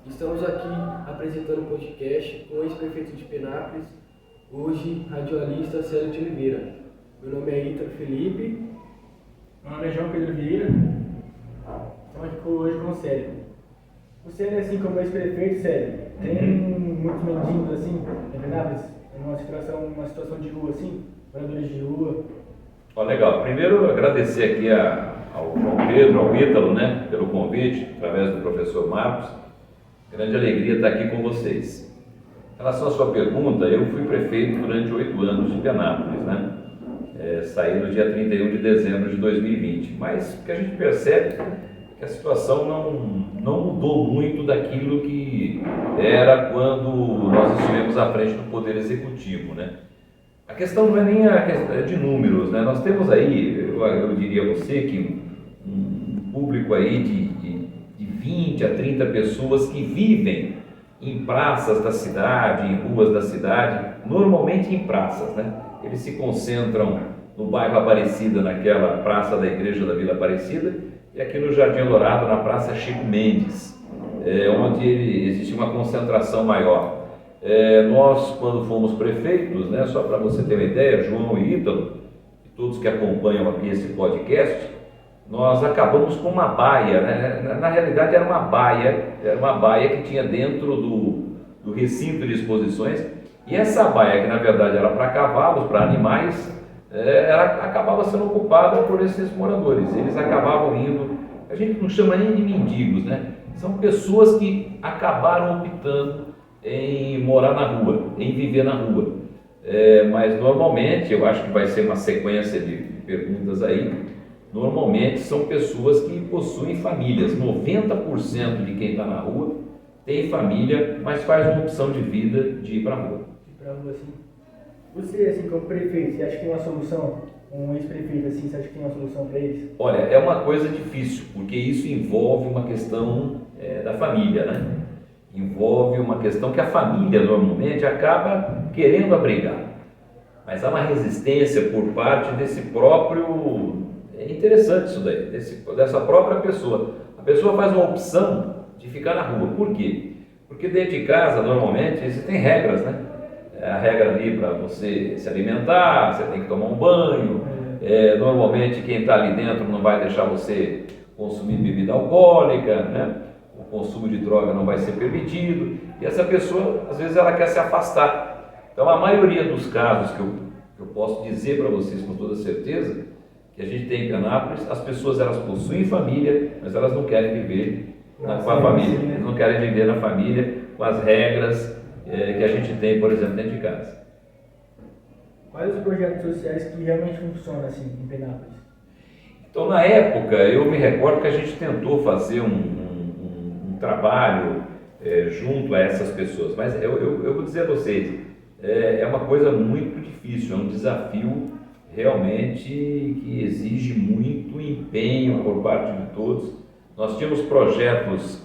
Estamos aqui apresentando um podcast com o ex-prefeito de Penápolis, hoje radialista Célio de Oliveira. Meu nome é Ítalo Felipe. Meu nome é João Pedro Vieira. Estamos aqui hoje com o Célio. O Célio, assim como ex-prefeito, Célio, tem muitos mendigos assim em Penápolis, uma situação de rua assim, moradores de rua. Legal. Primeiro, agradecer aqui ao João Pedro, ao Ítalo, né, pelo convite, através do professor Marcos. Grande alegria estar aqui com vocês. Em relação à sua pergunta, eu fui prefeito durante 8 anos de Penápolis, né? Saí no dia 31 de dezembro de 2020. Mas o que a gente percebe é que a situação não mudou muito daquilo que era quando nós estivemos à frente do Poder Executivo, né? A questão não é nem a questão de números, né? Nós temos aí, eu diria a você, que um público aí de 20 a 30 pessoas que vivem em praças da cidade, em ruas da cidade, normalmente em praças, né? Eles se concentram no bairro Aparecida, naquela praça da igreja da Vila Aparecida, e aqui no Jardim Dourado, na Praça Chico Mendes, onde existe uma concentração maior. Nós, quando fomos prefeitos, né, só para você ter uma ideia, João e Ítalo, e todos que acompanham aqui esse podcast, nós acabamos com uma baia, né? Na realidade era uma baia que tinha dentro do recinto de exposições, e essa baia, que na verdade era para cavalos, para animais, ela acabava sendo ocupada por esses moradores. Eles acabavam indo, a gente não chama nem de mendigos, né? São pessoas que acabaram optando em morar na rua, em viver na rua. Mas normalmente, eu acho que vai ser uma sequência de perguntas aí, normalmente são pessoas que possuem famílias. 90% de quem está na rua tem família, mas faz uma opção de vida de ir para a rua. Ir para a rua, assim. Você, assim, como prefeito, você acha que tem uma solução? Um ex-prefeito, assim, você acha que tem uma solução para eles? Olha, é uma coisa difícil, porque isso envolve uma questão da família, né? Envolve uma questão que a família normalmente acaba querendo abrigar, mas há uma resistência por parte desse próprio. É interessante isso daí, dessa própria pessoa. A pessoa faz uma opção de ficar na rua. Por quê? Porque dentro de casa, normalmente, você tem regras, né? A regra ali para você se alimentar, você tem que tomar um banho. Normalmente, quem está ali dentro não vai deixar você consumir bebida alcoólica, né? O consumo de droga não vai ser permitido. E essa pessoa, às vezes, ela quer se afastar. Então, a maioria dos casos que eu posso dizer para vocês com toda certeza, que a gente tem em Penápolis, as pessoas elas possuem família, mas elas não querem viver com a família, elas não querem viver na família com as regras que a gente tem, por exemplo, dentro de casa. Quais os projetos sociais que realmente funcionam assim em Penápolis? Então, na época, eu me recordo que a gente tentou fazer um trabalho junto a essas pessoas, mas eu vou dizer a vocês, é uma coisa muito difícil, é um desafio realmente que exige muito empenho por parte de todos. Nós tínhamos projetos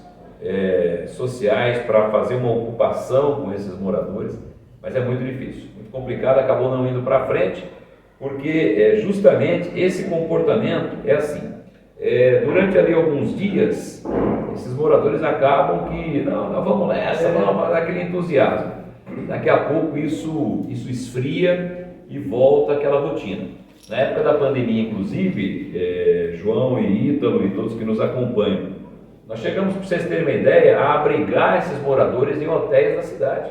sociais para fazer uma ocupação com esses moradores, mas é muito difícil, muito complicado, acabou não indo para frente, porque justamente esse comportamento é assim. Durante ali alguns dias, esses moradores acabam que, não vamos nessa, vamos dar aquele entusiasmo. Daqui a pouco isso esfria e volta aquela rotina. Na época da pandemia, inclusive, João e Ítalo e todos que nos acompanham, nós chegamos, para vocês terem uma ideia, a abrigar esses moradores em hotéis da cidade.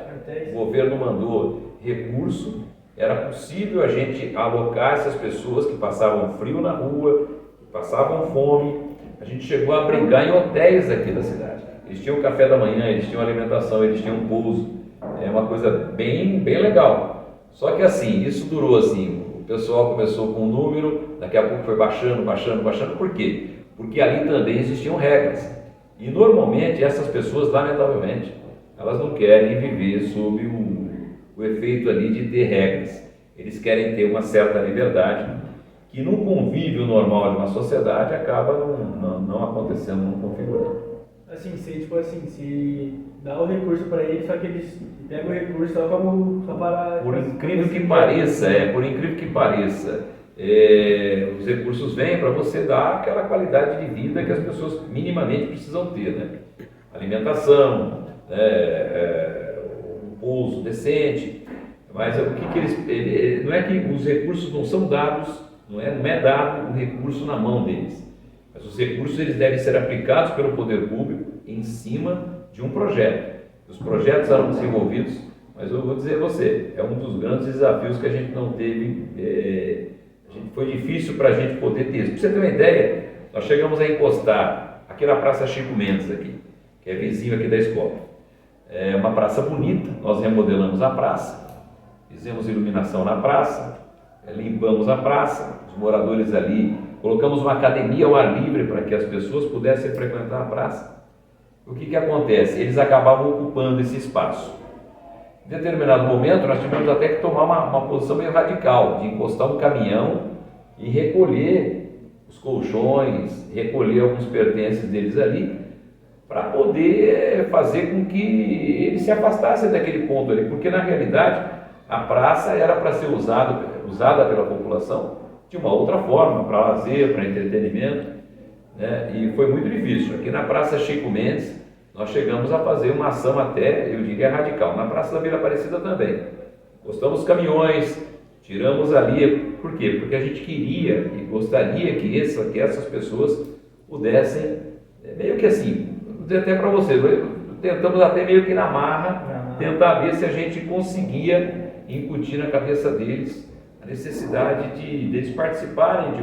O governo mandou recurso, era possível a gente alocar essas pessoas que passavam frio na rua, que passavam fome. A gente chegou a abrigar em hotéis aqui da cidade. Eles tinham café da manhã, eles tinham alimentação, eles tinham pouso. É uma coisa bem legal. Só que assim, isso durou assim, o pessoal começou com um número, daqui a pouco foi baixando. Por quê? Porque ali também existiam regras. E normalmente essas pessoas, lamentavelmente, elas não querem viver sob o efeito ali de ter regras. Eles querem ter uma certa liberdade, que no convívio normal de uma sociedade acaba não acontecendo, não configurando. Assim, se dá o recurso para eles, só que eles pegam o recurso só para... Por incrível que pareça, os recursos vêm para você dar aquela qualidade de vida que as pessoas minimamente precisam ter, né? alimentação, um pouso decente, mas o que eles, não é que os recursos não são dados, não é dado o recurso na mão deles, mas os recursos eles devem ser aplicados pelo poder público em cima de um projeto. Os projetos eram desenvolvidos, mas eu vou dizer a você, é um dos grandes desafios que a gente não teve, foi difícil para a gente poder ter isso. Para você ter uma ideia, nós chegamos a encostar aqui na Praça Chico Mendes, aqui, que é vizinho aqui da escola. É uma praça bonita, nós remodelamos a praça, fizemos iluminação na praça, limpamos a praça, os moradores ali, colocamos uma academia ao ar livre para que as pessoas pudessem frequentar a praça. O que acontece? Eles acabavam ocupando esse espaço. Em determinado momento, nós tivemos até que tomar uma posição meio radical, de encostar um caminhão e recolher os colchões, recolher alguns pertences deles ali, para poder fazer com que eles se afastassem daquele ponto ali, porque na realidade a praça era para ser usada pela população de uma outra forma, para lazer, para entretenimento, né? E foi muito difícil. Aqui na Praça Chico Mendes, nós chegamos a fazer uma ação até, eu diria, radical. Na Praça da Vila Aparecida também. Encostamos caminhões, tiramos ali. Por quê? Porque a gente queria e gostaria que essas pessoas pudessem, meio que assim, vou dizer até para vocês, tentamos até meio que na marra, tentar ver se a gente conseguia incutir na cabeça deles a necessidade de eles participarem de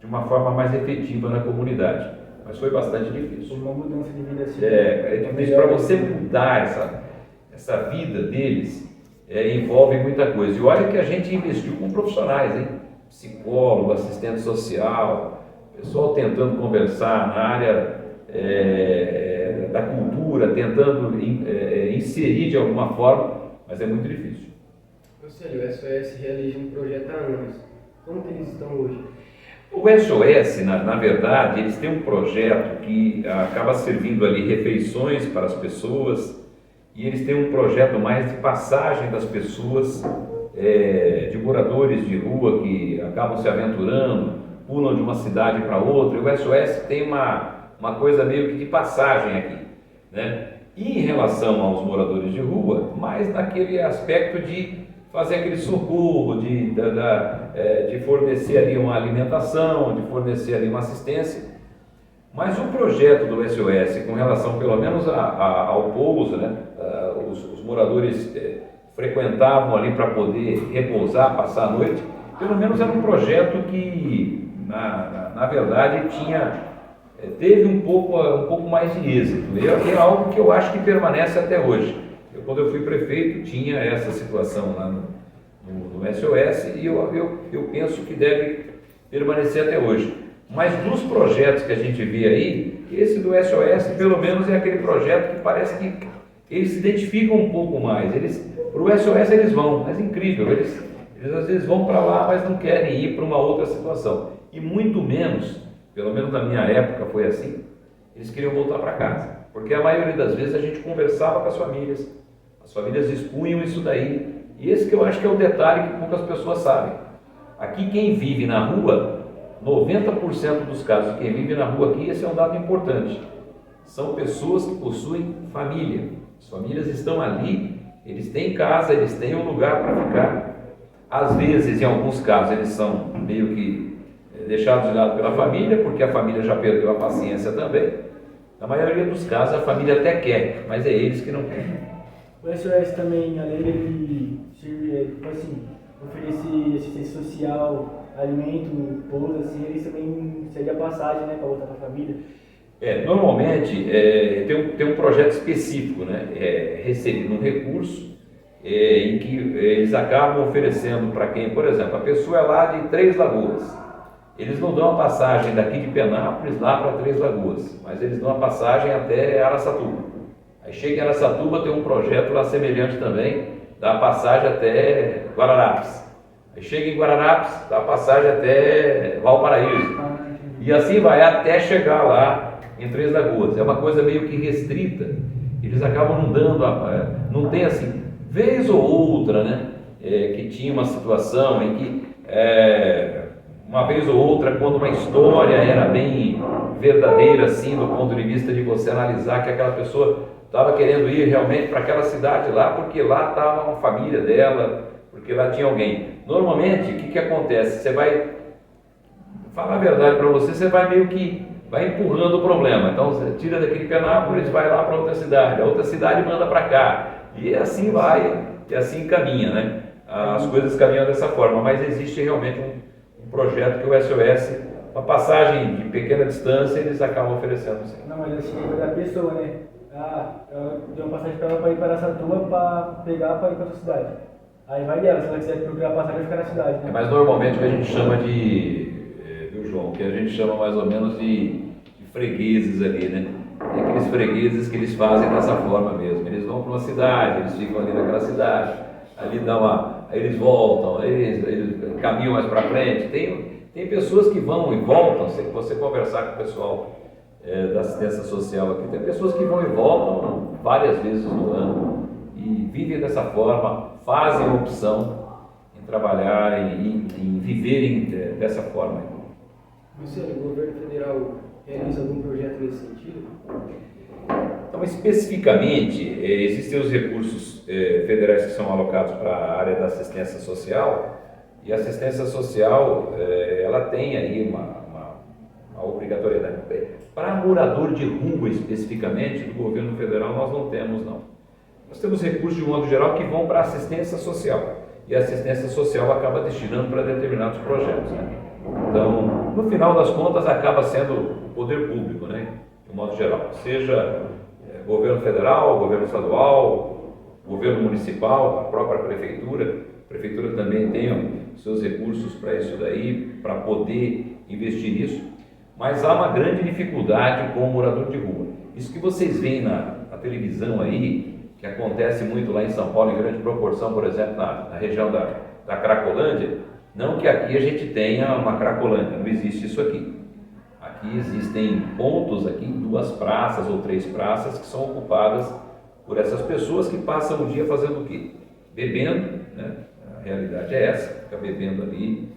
uma forma mais efetiva na comunidade. Mas foi bastante difícil. Uma mudança de vida assim. É difícil para você mudar essa vida deles, envolve muita coisa. E olha que a gente investiu com profissionais, hein? Psicólogo, assistente social, pessoal tentando conversar na área da cultura, tentando inserir de alguma forma, mas é muito difícil. Conselho, o SOS realiza um projeto há anos. Como que eles estão hoje? O SOS, na verdade, eles têm um projeto que acaba servindo ali refeições para as pessoas, e eles têm um projeto mais de passagem das pessoas, de moradores de rua que acabam se aventurando, pulam de uma cidade para outra. E o SOS tem uma coisa meio que de passagem aqui, né? E em relação aos moradores de rua, mais naquele aspecto de fazer aquele socorro, de fornecer ali uma alimentação, de fornecer ali uma assistência. Mas o projeto do SOS, com relação pelo menos ao pouso, né? Os moradores frequentavam ali para poder repousar, passar a noite, pelo menos era um projeto que, na verdade, teve um pouco mais de êxito. É algo que eu acho que permanece até hoje. Quando eu fui prefeito, tinha essa situação lá no SOS e eu penso que deve permanecer até hoje. Mas dos projetos que a gente vê aí, esse do SOS, pelo menos, é aquele projeto que parece que eles se identificam um pouco mais. Para o SOS eles vão, mas é incrível, eles às vezes vão para lá, mas não querem ir para uma outra situação. E muito menos, pelo menos na minha época foi assim, eles queriam voltar para casa. Porque a maioria das vezes a gente conversava com as famílias expunham isso daí. E esse que eu acho que é o detalhe que poucas pessoas sabem. Aqui quem vive na rua, 90% dos casos de quem vive na rua aqui, esse é um dado importante. São pessoas que possuem família. As famílias estão ali, eles têm casa, eles têm um lugar para ficar. Às vezes, em alguns casos, eles são meio que deixados de lado pela família, porque a família já perdeu a paciência também. Na maioria dos casos, a família até quer, mas é eles que não querem. O SOS também, além de oferecer assistência social, alimento, pouso, assim, eles também cedem a passagem, né, para voltar para a família. Normalmente tem um projeto específico, né, recebendo um recurso em que eles acabam oferecendo para quem, por exemplo, a pessoa é lá de Três Lagoas, eles não dão a passagem daqui de Penápolis lá para Três Lagoas, mas eles dão a passagem até Araçatuba. Aí chega em Araçatuba, tem um projeto lá semelhante também, dá a passagem até Guararapes. Aí chega em Guararapes, dá a passagem até Valparaíso. E assim vai até chegar lá em Três Lagoas. É uma coisa meio que restrita. Eles acabam não dando, não tem assim, vez ou outra, né, que tinha uma situação em que uma vez ou outra, quando uma história era bem verdadeira, assim, do ponto de vista de você analisar que aquela pessoa estava querendo ir realmente para aquela cidade lá, porque lá estava uma família dela, porque lá tinha alguém. Normalmente, o que acontece? Você vai, falar a verdade para você, você vai meio que vai empurrando o problema. Então, você tira daquele Penápolis, vai lá para outra cidade, a outra cidade manda para cá. E assim vai, e assim caminha, né? As coisas caminham dessa forma, mas existe realmente um projeto que o SOS, uma passagem de pequena distância, eles acabam oferecendo. Sim. Não, mas assim, é da pessoa, né? Eu dei uma passagem para ela para ir para Araçatuba para pegar para ir para outra cidade. Aí vai dela, se ela quiser procurar a passagem, vai ficar na cidade, né? Mas normalmente o que a gente chama viu, João, que a gente chama mais ou menos de fregueses ali, né? É aqueles fregueses que eles fazem dessa forma mesmo. Eles vão para uma cidade, eles ficam ali naquela cidade, ali aí eles voltam, aí eles caminham mais para frente. Tem pessoas que vão e voltam, se você conversar com o pessoal da assistência social aqui, tem pessoas que vão e voltam várias vezes no ano e vivem dessa forma, fazem a opção em trabalhar, em viverem dessa forma. Luciano, o governo federal realiza algum projeto nesse sentido? Então, especificamente, existem os recursos federais que são alocados para a área da assistência social, e a assistência social, ela tem aí uma obrigatoriedade. Para morador de rua, especificamente, do governo federal, nós não temos, não. Nós temos recursos, de um modo geral, que vão para a assistência social, e a assistência social acaba destinando para determinados projetos, né? Então, no final das contas, acaba sendo o poder público, né? De um modo geral, seja governo federal, governo estadual, governo municipal, a própria prefeitura. A prefeitura também tem seus recursos para isso daí, para poder investir nisso, mas há uma grande dificuldade com o morador de rua. Isso que vocês veem na televisão aí, que acontece muito lá em São Paulo, em grande proporção, por exemplo, na região da Cracolândia, não que aqui a gente tenha uma Cracolândia, não existe isso aqui. Aqui existem pontos, aqui 2 praças ou 3 praças que são ocupadas por essas pessoas que passam o dia fazendo o quê? Bebendo, né? A realidade é essa, fica bebendo ali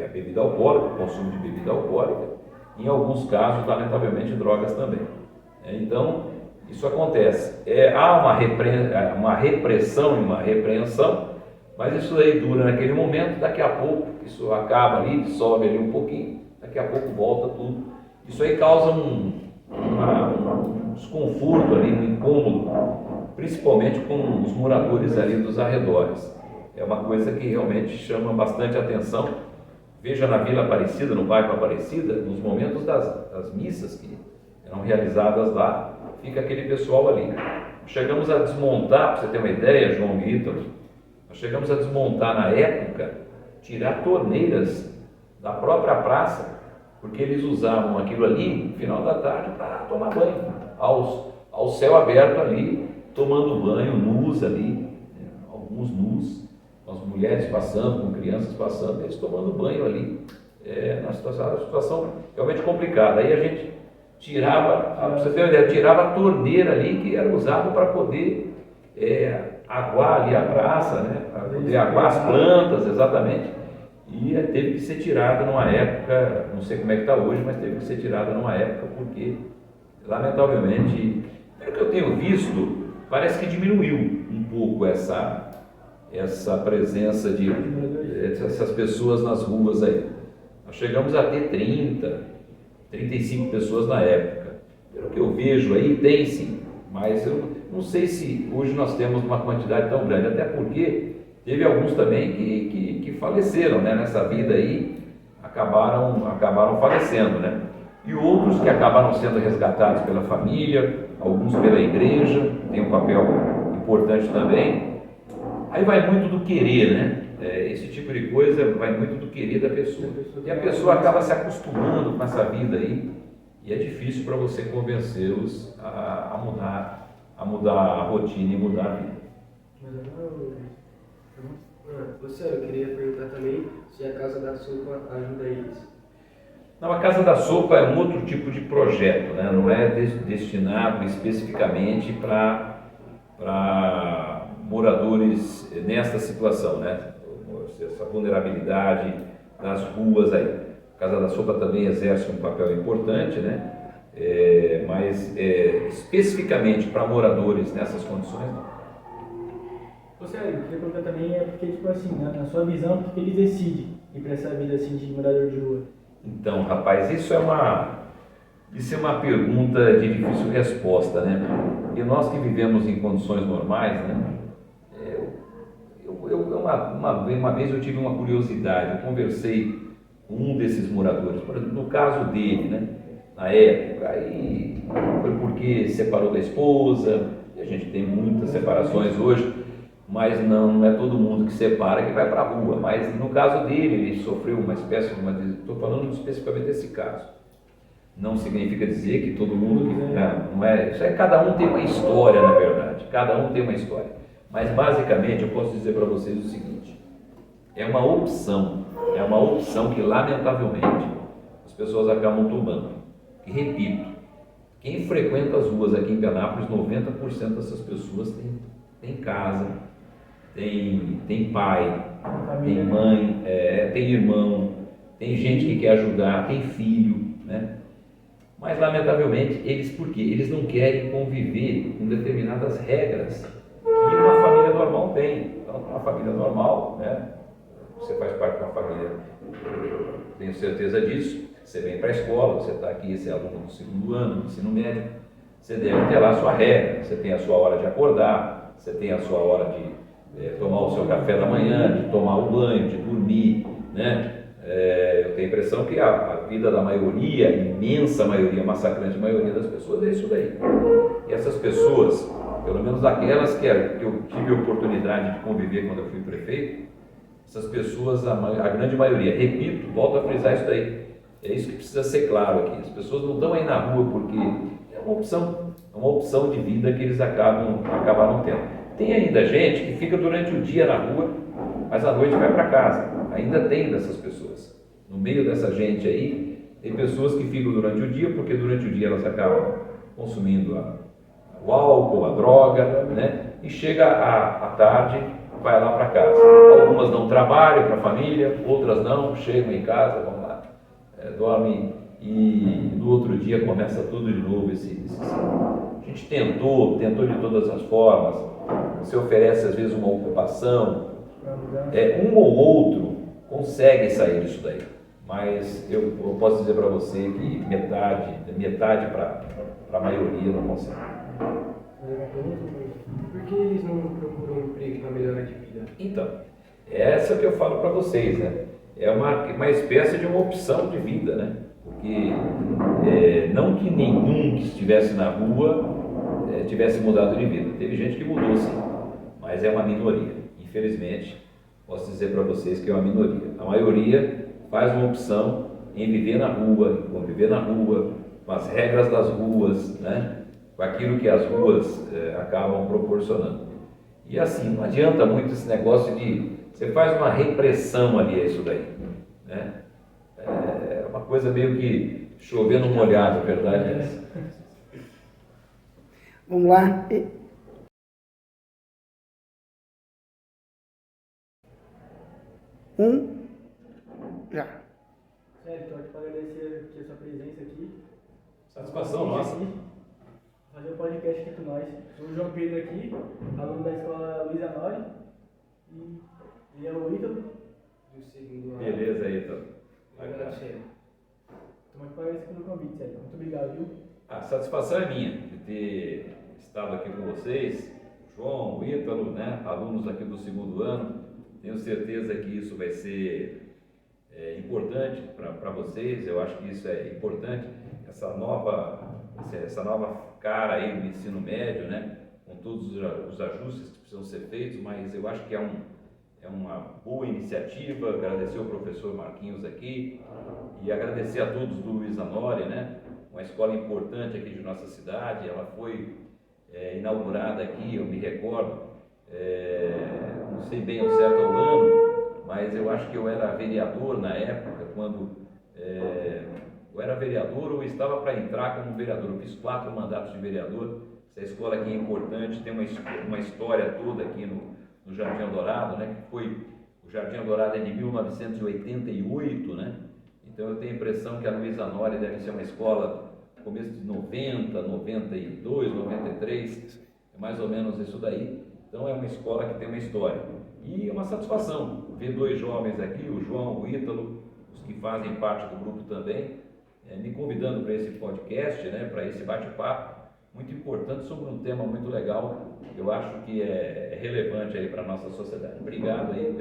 a bebida alcoólica, o consumo de bebida alcoólica, em alguns casos, lamentavelmente, drogas também. Então, isso acontece. Há uma repressão e uma repreensão, mas isso aí dura naquele momento, daqui a pouco isso acaba ali, dissolve ali um pouquinho, daqui a pouco volta tudo. Isso aí causa um desconforto ali, um incômodo, principalmente com os moradores ali dos arredores. É uma coisa que realmente chama bastante atenção. Veja na Vila Aparecida, no bairro Aparecida, nos momentos das missas que eram realizadas lá, fica aquele pessoal ali. Chegamos a desmontar, para você ter uma ideia, João e Ítalo, nós chegamos a desmontar na época, tirar torneiras da própria praça, porque eles usavam aquilo ali no final da tarde para tomar banho, ao céu aberto ali, tomando banho, nus ali, alguns nus, com as mulheres passando, com crianças passando, eles tomando banho ali, uma situação realmente complicada. Aí a gente tirava, para você ter uma ideia, tirava a torneira ali que era usada para poder aguar ali a praça, né? Para poder aguar as plantas, exatamente. E teve que ser tirada numa época, não sei como é que está hoje, mas teve que ser tirada numa época porque, lamentavelmente, pelo que eu tenho visto, parece que diminuiu um pouco essa presença dessas pessoas nas ruas aí. Nós chegamos a ter 35 pessoas na época. Pelo que eu vejo aí, tem sim, mas eu não sei se hoje nós temos uma quantidade tão grande, até porque teve alguns também que faleceram, né, nessa vida aí, acabaram falecendo, né? E outros que acabaram sendo resgatados pela família, alguns pela igreja, tem um papel importante também. Aí vai muito do querer, né? Esse tipo de coisa vai muito do querer da pessoa. E a pessoa acaba se acostumando com essa vida aí, e é difícil para você convencê-los a mudar a rotina e mudar a vida. Luciano, eu queria perguntar também se a Casa da Sopa ajuda eles. Não, a Casa da Sopa é um outro tipo de projeto, né? Não é destinado especificamente para moradores nesta situação, né? Essa vulnerabilidade das ruas aí. A Casa da Sopa também exerce um papel importante, né? Mas especificamente para moradores nessas condições, não. Você, eu queria perguntar também porque, tipo assim, na sua visão, por que eles decidem ir para essa vida assim de morador de rua? Então, rapaz, isso é uma pergunta de difícil resposta, né? E nós que vivemos em condições normais, né? Uma vez eu tive uma curiosidade, eu conversei com um desses moradores, por exemplo, no caso dele, né? Na época, aí foi porque separou da esposa, e a gente tem muitas separações hoje, mas não é todo mundo que separa que vai para a rua. Mas no caso dele, ele sofreu uma espécie de estou falando especificamente desse caso. Não significa dizer que todo mundo não é. Isso é, cada um tem uma história, na verdade. Cada um tem uma história. Mas basicamente eu posso dizer para vocês o seguinte: é uma opção que lamentavelmente as pessoas acabam tomando. E repito, quem frequenta as ruas aqui em Penápolis, 90% dessas pessoas tem casa, tem pai, tem mãe, tem irmão, tem gente que quer ajudar, tem filho, né? Mas lamentavelmente por quê? Eles não querem conviver com determinadas regras que uma família normal tem. Então, uma família normal, né? Você faz parte de uma família, tenho certeza disso. Você vem para a escola, você está aqui, você é aluno do segundo ano, do ensino médio, você deve ter lá a sua regra, você tem a sua hora de acordar, você tem a sua hora de tomar o seu café da manhã, de tomar o banho, de dormir, né? Eu tenho a impressão que a vida da maioria, imensa maioria, massacrante maioria das pessoas é isso daí. E essas pessoas, pelo menos aquelas que eu tive a oportunidade de conviver quando eu fui prefeito, essas pessoas, a grande maioria, repito, volto a frisar isso daí, é isso que precisa ser claro aqui. As pessoas não estão aí na rua porque é uma opção de vida que eles acabaram tendo. Tem ainda gente que fica durante o dia na rua, mas à noite vai para casa. Ainda tem dessas pessoas. No meio dessa gente aí, tem pessoas que ficam durante o dia, porque durante o dia elas acabam consumindo o álcool, a droga, né? E chega à tarde, vai lá para casa. Algumas não trabalham para a família, outras não, chegam em casa, vão lá, dormem e no outro dia começa tudo de novo esse ciclo. A gente tentou de todas as formas. Você oferece às vezes uma ocupação, um ou outro consegue sair disso daí, mas eu posso dizer para você que metade para a maioria não consegue. Por que eles não procuram um emprego para melhorar de vida? Então, essa que eu falo para vocês, né? É uma espécie de uma opção de vida, né? Porque não que nenhum que estivesse na rua tivesse mudado de vida. Teve gente que mudou sim, mas é uma minoria. Infelizmente, posso dizer para vocês que é uma minoria. A maioria faz uma opção em viver na rua, em conviver na rua, com as regras das ruas, né? Com aquilo que as ruas acabam proporcionando. E assim, não adianta muito esse negócio de você faz uma repressão ali, é isso daí, né? É uma coisa meio que chovendo molhado, a verdade é essa. Vamos lá. Já. Sério, então, para agradecer a sua presença aqui. Satisfação nossa. Fazer um podcast aqui com nós. Sou o João Pedro aqui, aluno da escola Luiz Anori. E ele é o Ítalo. Do segundo ano. Beleza, Ítalo. Estamos aqui para agradecer pelo convite, sério. Muito obrigado, viu? A satisfação é minha de ter estado aqui com vocês, o João, o Ítalo, né? Alunos aqui do segundo ano. Tenho certeza que isso vai ser importante para vocês. Eu acho que isso é importante, essa nova cara aí do ensino médio, né? Com todos os ajustes que precisam ser feitos, mas eu acho que é uma boa iniciativa. Agradecer ao professor Marquinhos aqui e agradecer a todos do Luiz Anori, né? Uma escola importante aqui de nossa cidade. Ela foi inaugurada aqui, eu me recordo, não sei bem ao certo o ano, mas eu acho que eu era vereador na época, quando eu era vereador ou estava para entrar como vereador. Eu fiz 4 mandatos de vereador. Essa escola aqui é importante, tem uma história toda aqui no Jardim Eldorado, né? Que foi o Jardim Eldorado é de 1988, né? Então eu tenho a impressão que a Luiza Nori deve ser uma escola começo de 90, 92, 93, é mais ou menos isso daí. Então é uma escola que tem uma história. E é uma satisfação ver dois jovens aqui, o João, o Ítalo, os que fazem parte do grupo também, me convidando para esse podcast, né, para esse bate-papo muito importante sobre um tema muito legal, eu acho que é relevante aí para a nossa sociedade. Obrigado aí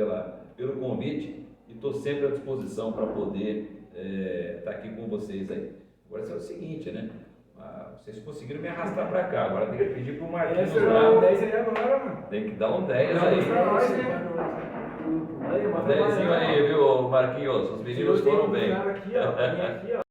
pelo convite e estou sempre à disposição para poder estar aqui com vocês aí. Agora é o seguinte, né? Vocês conseguiram me arrastar para cá, agora tem que pedir para o Marquinhos lá. 10 aí agora, mano. Tem que dar um 10 aí. Aí, Um 10 aí, viu, Marquinhos? Os meninos foram bem. Aqui, ó.